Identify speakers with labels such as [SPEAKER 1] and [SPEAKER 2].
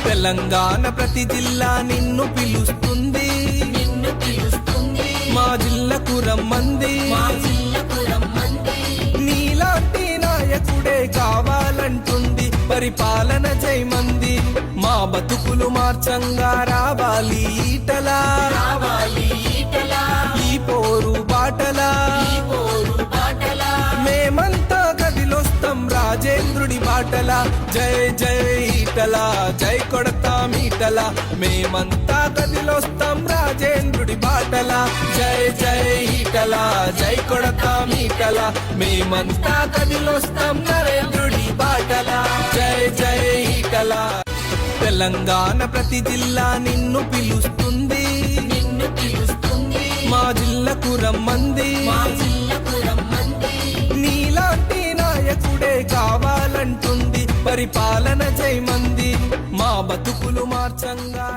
[SPEAKER 1] తెలంగాణ ప్రతి జిల్లా నిన్ను పిలుస్తుంది, మా జిల్లాకు రమ్మంది. నీలాంటి నాయకుడే కావాలంటుంది, పరిపాలన జయమంది. మా బతుకులు మార్చంగా రావాలి ఈటలా, ఈ పోరు బాటలా. మేమంతా కదిలొస్తాం రాజేంద్రుడి బాటలా. జై జై ఈటలా, జై కొడతాం ఈటలా. మేమంతా కదిలొస్తాం రాజేంద్రుడి బాటలా. జై జై ఈటలా, జై కొడతాం ఈటలా. మేమంతా కదిలొస్తాం నరేంద్రుడి బాటలా. జై జై ఈటలా. తెలంగాణ ప్రతి జిల్లా నిన్ను పిలుస్తుంది, మా జిల్లాకు రమ్మంది. నీలాంటి నాయకుడే కావాలంటుంది, పరిపాలన జయమంది. మా బతుకులు మార్చంగా